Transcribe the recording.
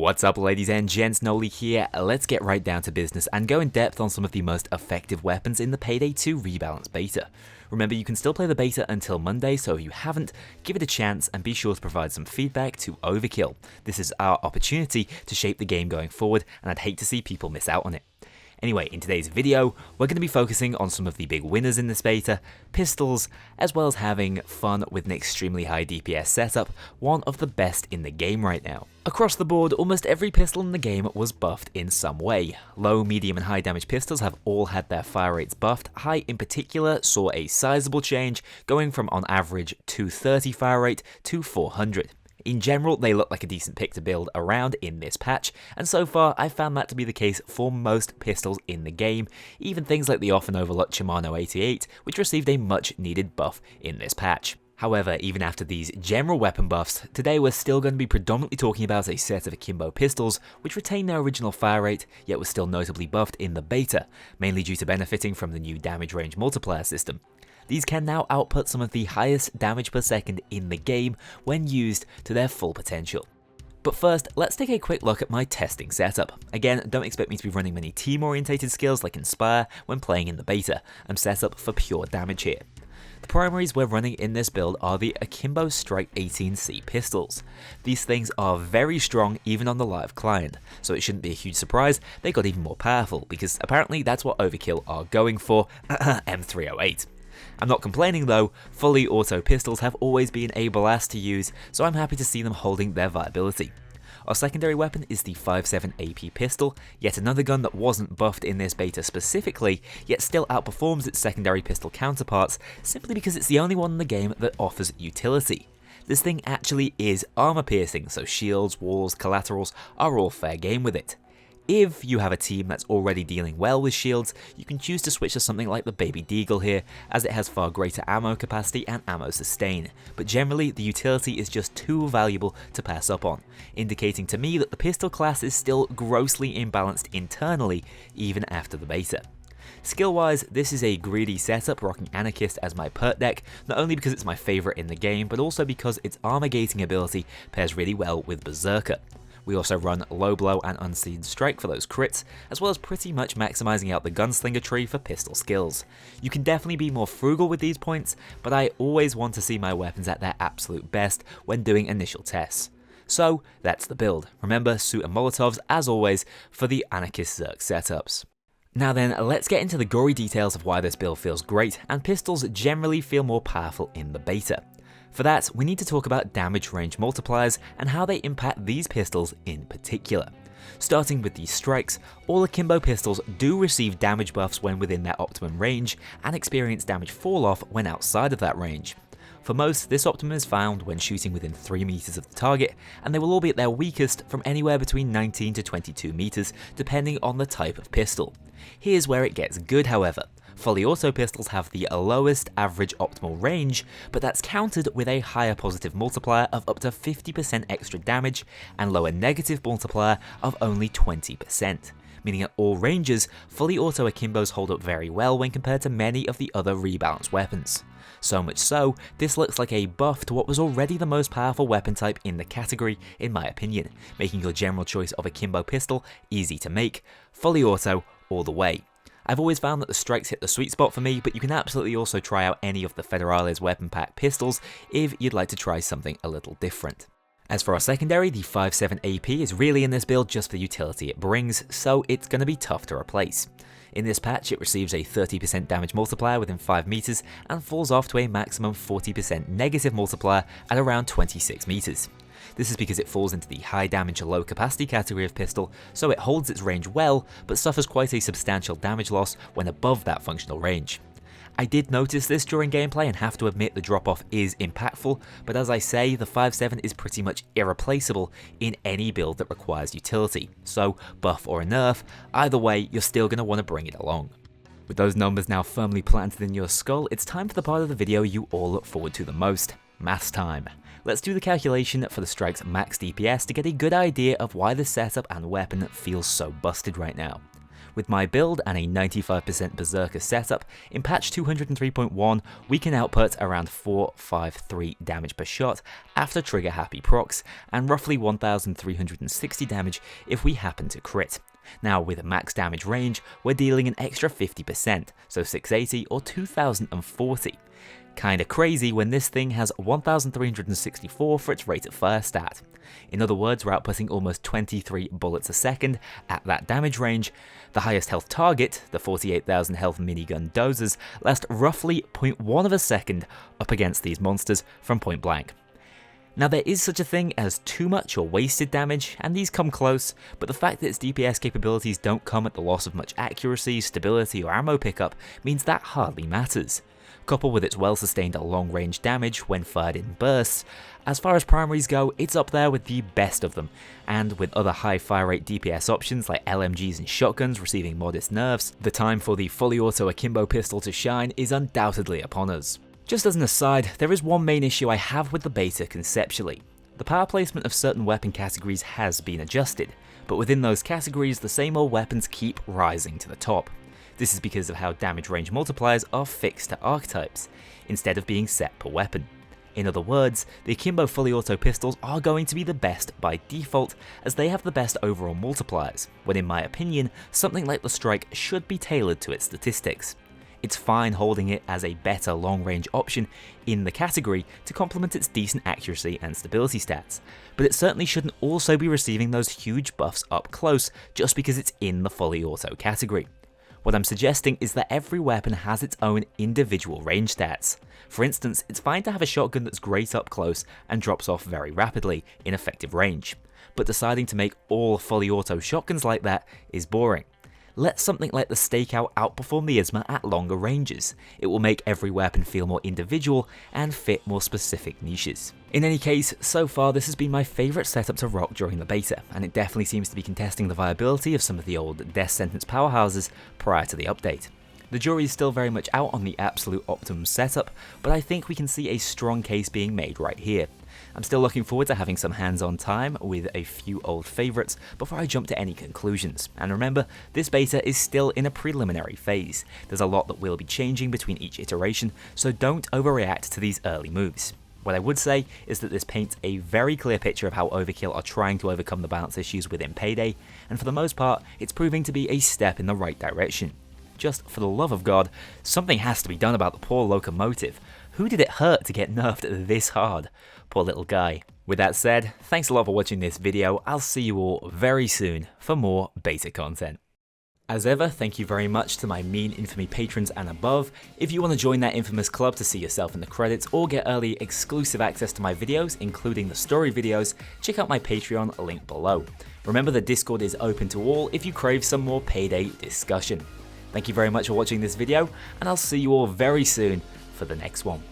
What's up, ladies and gents, Kknowley here. Let's get right down to business and go in depth on some of the most effective weapons in the Payday 2 Rebalance beta. Remember, you can still play the beta until Monday, so if you haven't, give it a chance and be sure to provide some feedback to Overkill. This is our opportunity to shape the game going forward, and I'd hate to see people miss out on it. Anyway, in today's video, we're going to be focusing on some of the big winners in this beta, pistols, as well as having fun with an extremely high DPS setup, one of the best in the game right now. Across the board, almost every pistol in the game was buffed in some way. Low, medium and high damage pistols have all had their fire rates buffed. High in particular saw a sizable change, going from on average 230 fire rate to 400. In general, they look like a decent pick to build around in this patch, and so far I've found that to be the case for most pistols in the game, even things like the often overlooked Shimano 88, which received a much needed buff in this patch. However, even after these general weapon buffs, today we're still going to be predominantly talking about a set of Akimbo Pistols, which retain their original fire rate, yet was still notably buffed in the beta, mainly due to benefiting from the new damage range multiplier system. These can now output some of the highest damage per second in the game when used to their full potential. But first, let's take a quick look at my testing setup. Again, don't expect me to be running many team-orientated skills like Inspire when playing in the beta. I'm set up for pure damage here. The primaries we're running in this build are the Akimbo Strike 18C pistols. These things are very strong even on the live client, so it shouldn't be a huge surprise they got even more powerful, because apparently that's what Overkill are going for, M308. I'm not complaining though, fully auto pistols have always been a blast to use, so I'm happy to see them holding their viability. Our secondary weapon is the 5.7 AP pistol, yet another gun that wasn't buffed in this beta specifically, yet still outperforms its secondary pistol counterparts simply because it's the only one in the game that offers utility. This thing actually is armor piercing, so shields, walls, collaterals are all fair game with it. If you have a team that's already dealing well with shields, you can choose to switch to something like the Baby Deagle here, as it has far greater ammo capacity and ammo sustain, but generally the utility is just too valuable to pass up on, indicating to me that the pistol class is still grossly imbalanced internally, even after the beta. Skill-wise, this is a greedy setup, rocking Anarchist as my perk deck, not only because it's my favourite in the game, but also because its armor gating ability pairs really well with Berserker. We also run Low Blow and Unseen Strike for those crits, as well as pretty much maximizing out the Gunslinger tree for pistol skills. You can definitely be more frugal with these points, but I always want to see my weapons at their absolute best when doing initial tests. So that's the build. Remember, Suit and Molotovs as always for the Anarchist Zerg setups. Now then, let's get into the gory details of why this build feels great, and pistols generally feel more powerful in the beta. For that, we need to talk about damage range multipliers and how they impact these pistols in particular. Starting with these strikes, all Akimbo pistols do receive damage buffs when within their optimum range, and experience damage fall off when outside of that range. For most, this optimum is found when shooting within 3 meters of the target, and they will all be at their weakest from anywhere between 19 to 22 meters, depending on the type of pistol. Here's where it gets good, however. Fully auto pistols have the lowest average optimal range, but that's countered with a higher positive multiplier of up to 50% extra damage and lower negative multiplier of only 20%, meaning at all ranges, fully auto Akimbos hold up very well when compared to many of the other rebalanced weapons. So much so, this looks like a buff to what was already the most powerful weapon type in the category in my opinion, making your general choice of Akimbo pistol easy to make, fully auto all the way. I've always found that the strikes hit the sweet spot for me, but you can absolutely also try out any of the Federales weapon pack pistols if you'd like to try something a little different. As for our secondary, the 5.7 AP is really in this build just for the utility it brings, so it's going to be tough to replace. In this patch, it receives a 30% damage multiplier within 5 meters and falls off to a maximum 40% negative multiplier at around 26 meters. This is because it falls into the high damage low capacity category of pistol, so it holds its range well, but suffers quite a substantial damage loss when above that functional range. I did notice this during gameplay and have to admit the drop off is impactful, but as I say, the 5.7 is pretty much irreplaceable in any build that requires utility, so buff or a nerf, either way you're still going to want to bring it along. With those numbers now firmly planted in your skull, it's time for the part of the video you all look forward to the most, maths time. Let's do the calculation for the strike's max DPS to get a good idea of why the setup and weapon feels so busted right now. With my build and a 95% Berserker setup, in patch 203.1 we can output around 453 damage per shot after trigger happy procs, and roughly 1360 damage if we happen to crit. Now with a max damage range, we're dealing an extra 50%, so 680 or 2040. Kinda crazy when this thing has 1364 for its rate of fire stat. In other words, we're outputting almost 23 bullets a second at that damage range. The highest health target, the 48,000 health minigun dozers, last roughly 0.1 of a second up against these monsters from point blank. Now there is such a thing as too much or wasted damage, and these come close, but the fact that its DPS capabilities don't come at the loss of much accuracy, stability or ammo pickup means that hardly matters. Coupled with its well-sustained long-range damage when fired in bursts, as far as primaries go, it's up there with the best of them, and with other high fire rate DPS options like LMGs and shotguns receiving modest nerfs, the time for the fully auto Akimbo pistol to shine is undoubtedly upon us. Just as an aside, there is one main issue I have with the beta conceptually. The power placement of certain weapon categories has been adjusted, but within those categories the same old weapons keep rising to the top. This is because of how damage range multipliers are fixed to archetypes, instead of being set per weapon. In other words, the Akimbo fully auto pistols are going to be the best by default, as they have the best overall multipliers, when in my opinion, something like the Strike should be tailored to its statistics. It's fine holding it as a better long-range option in the category to complement its decent accuracy and stability stats, but it certainly shouldn't also be receiving those huge buffs up close just because it's in the fully auto category. What I'm suggesting is that every weapon has its own individual range stats. For instance, it's fine to have a shotgun that's great up close and drops off very rapidly in effective range, but deciding to make all fully auto shotguns like that is boring. Let something like the Stakeout outperform the Isma at longer ranges. It will make every weapon feel more individual and fit more specific niches. In any case, so far this has been my favourite setup to rock during the beta, and it definitely seems to be contesting the viability of some of the old death sentence powerhouses prior to the update. The jury is still very much out on the absolute optimum setup, but I think we can see a strong case being made right here. I'm still looking forward to having some hands-on time with a few old favourites before I jump to any conclusions, and remember, this beta is still in a preliminary phase. There's a lot that will be changing between each iteration, so don't overreact to these early moves. What I would say is that this paints a very clear picture of how Overkill are trying to overcome the balance issues within Payday, and for the most part, it's proving to be a step in the right direction. Just for the love of God, something has to be done about the poor locomotive. Who did it hurt to get nerfed this hard? Poor little guy. With that said, thanks a lot for watching this video. I'll see you all very soon for more beta content. As ever, thank you very much to my Mean Infamy patrons and above. If you want to join that infamous club to see yourself in the credits or get early exclusive access to my videos, including the story videos, check out my Patreon link below. Remember that Discord is open to all if you crave some more Payday discussion. Thank you very much for watching this video, and I'll see you all very soon for the next one.